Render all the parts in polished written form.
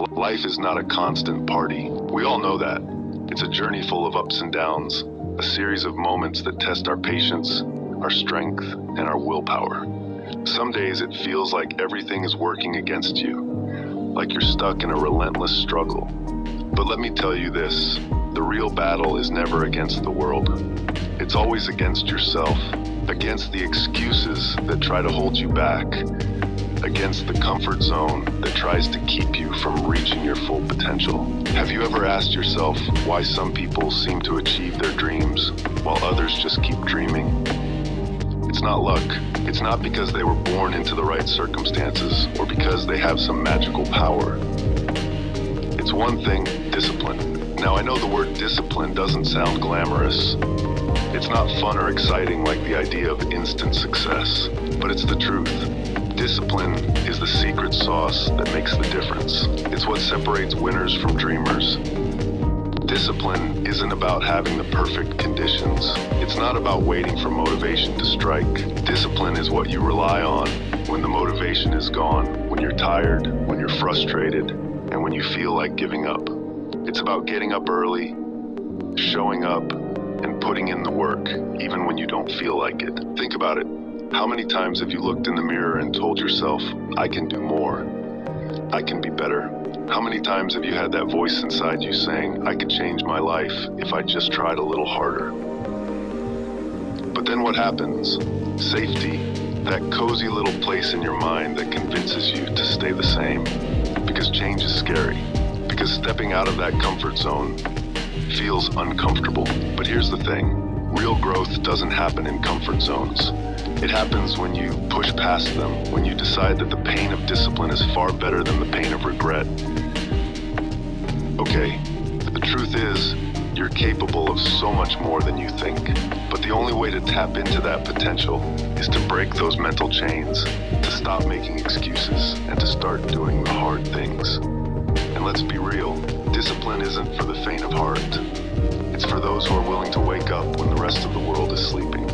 Life is not a constant party. We all know that. It's a journey full of ups and downs, a series of moments that test our patience, our strength, and our willpower. Some days it feels like everything is working against you, like you're stuck in a relentless struggle. But let me tell you this, the real battle is never against the world. It's always against yourself, against the excuses that try to hold you back, against the comfort zone that tries to keep you from reaching your full potential. Have you ever asked yourself why some people seem to achieve their dreams while others just keep dreaming? It's not luck. It's not because they were born into the right circumstances or because they have some magical power. It's one thing, discipline. Now I know the word discipline doesn't sound glamorous. It's not fun or exciting like the idea of instant success, but it's the truth. Discipline is the secret sauce that makes the difference. It's what separates winners from dreamers. Discipline isn't about having the perfect conditions. It's not about waiting for motivation to strike. Discipline is what you rely on when the motivation is gone, when you're tired, when you're frustrated, and when you feel like giving up. It's about getting up early, showing up, and putting in the work, even when you don't feel like it. Think about it. How many times have you looked in the mirror and told yourself, I can do more, I can be better? How many times have you had that voice inside you saying, I could change my life if I just tried a little harder? But then what happens? Safety, that cozy little place in your mind that convinces you to stay the same. Because change is scary. Because stepping out of that comfort zone feels uncomfortable. But here's the thing, real growth doesn't happen in comfort zones. It happens when you push past them, when you decide that the pain of discipline is far better than the pain of regret. Okay, the truth is, you're capable of so much more than you think. But the only way to tap into that potential is to break those mental chains, to stop making excuses, and to start doing the hard things. And let's be real, discipline isn't for the faint of heart. It's for those who are willing to wake up when the rest of the world is sleeping.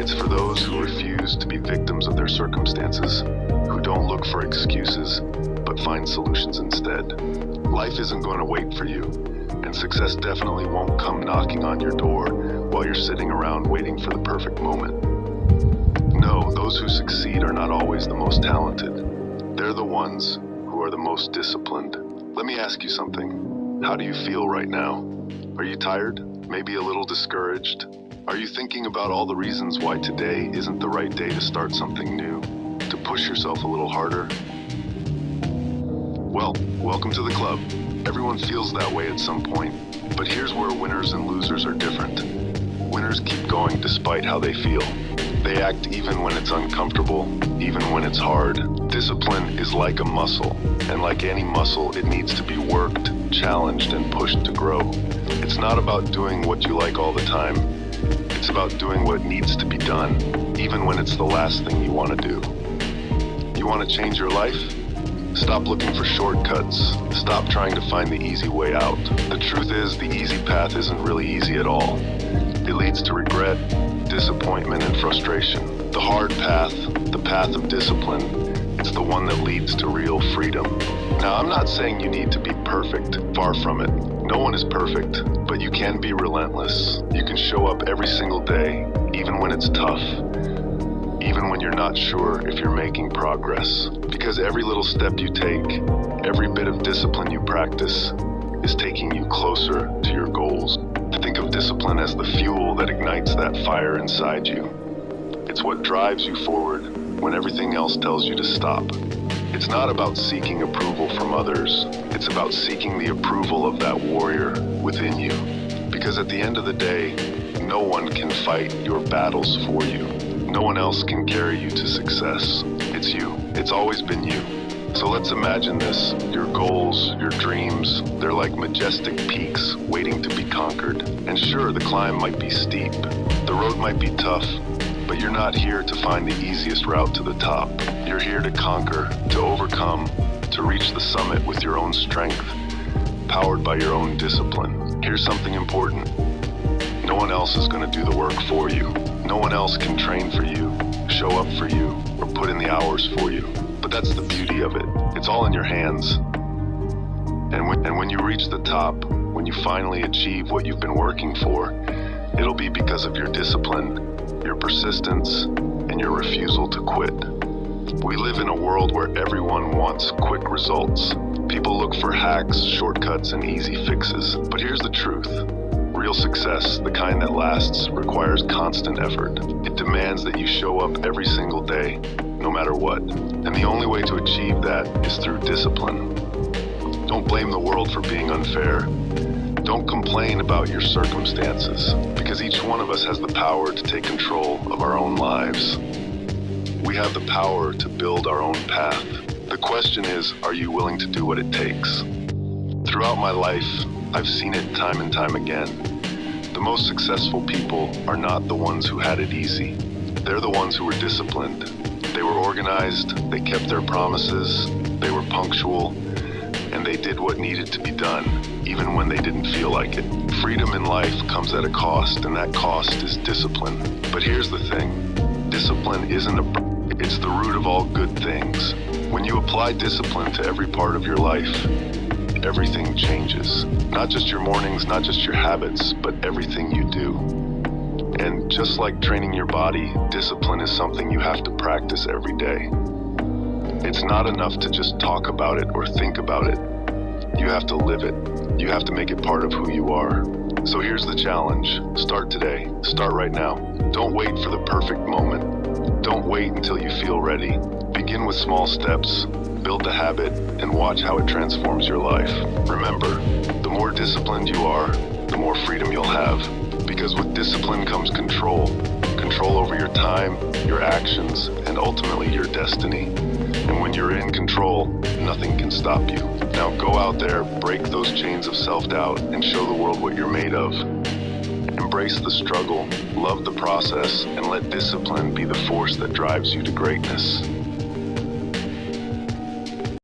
It's for those who refuse to be victims of their circumstances, who don't look for excuses, but find solutions instead. Life isn't going to wait for you, and success definitely won't come knocking on your door while you're sitting around waiting for the perfect moment. No, those who succeed are not always the most talented. They're the ones who are the most disciplined. Let me ask you something. How do you feel right now? Are you tired? Maybe a little discouraged? Are you thinking about all the reasons why today isn't the right day to start something new, to push yourself a little harder? Well, welcome to the club. Everyone feels that way at some point, but here's where winners and losers are different. Winners keep going despite how they feel. They act even when it's uncomfortable, even when it's hard. Discipline is like a muscle, and like any muscle, it needs to be worked, challenged, and pushed to grow. It's not about doing what you like all the time. It's about doing what needs to be done, even when it's the last thing you want to do. You want to change your life? Stop looking for shortcuts. Stop trying to find the easy way out. The truth is, the easy path isn't really easy at all. It leads to regret, disappointment, and frustration. The hard path, the path of discipline, it's the one that leads to real freedom. Now, I'm not saying you need to be perfect. Far from it. No one is perfect, but you can be relentless. You can show up every single day, even when it's tough, even when you're not sure if you're making progress. Because every little step you take, every bit of discipline you practice, is taking you closer to your goals. Think of discipline as the fuel that ignites that fire inside you. It's what drives you forward when everything else tells you to stop. It's not about seeking approval from others. It's about seeking the approval of that warrior within you. Because at the end of the day, no one can fight your battles for you. No one else can carry you to success. It's you. It's always been you. So let's imagine this. Your goals, your dreams, they're like majestic peaks waiting to be conquered. And sure, the climb might be steep. The road might be tough. But you're not here to find the easiest route to the top. You're here to conquer, to overcome, to reach the summit with your own strength, powered by your own discipline. Here's something important. No one else is going to do the work for you. No one else can train for you, show up for you, or put in the hours for you. But that's the beauty of it. It's all in your hands. And when you reach the top, when you finally achieve what you've been working for, it'll be because of your discipline, your persistence, and your refusal to quit. We live in a world where everyone wants quick results. People look for hacks, shortcuts, and easy fixes. But here's the truth. Real success, the kind that lasts, requires constant effort. It demands that you show up every single day, no matter what. And the only way to achieve that is through discipline. Don't blame the world for being unfair. Don't complain about your circumstances, because each one of us has the power to take control of our own lives. We have the power to build our own path. The question is, are you willing to do what it takes? Throughout my life, I've seen it time and time again. The most successful people are not the ones who had it easy. They're the ones who were disciplined. They were organized, they kept their promises, they were punctual, and they did what needed to be done, even when they didn't feel like it. Freedom in life comes at a cost, and that cost is discipline. But here's the thing. Discipline it's the root of all good things. When you apply discipline to every part of your life, everything changes. Not just your mornings, not just your habits, but everything you do. And just like training your body, discipline is something you have to practice every day. It's not enough to just talk about it or think about it. You have to live it. You have to make it part of who you are. So here's the challenge. Start today. Start right now. Don't wait for the perfect moment. Don't wait until you feel ready. Begin with small steps. Build the habit and watch how it transforms your life. Remember, the more disciplined you are, the more freedom you'll have. Because with discipline comes control. Control over your time, your actions, and ultimately your destiny. And when you're in control, nothing can stop you. Now go out there, break those chains of self-doubt, and show the world what you're made of. Embrace the struggle, love the process, and let discipline be the force that drives you to greatness.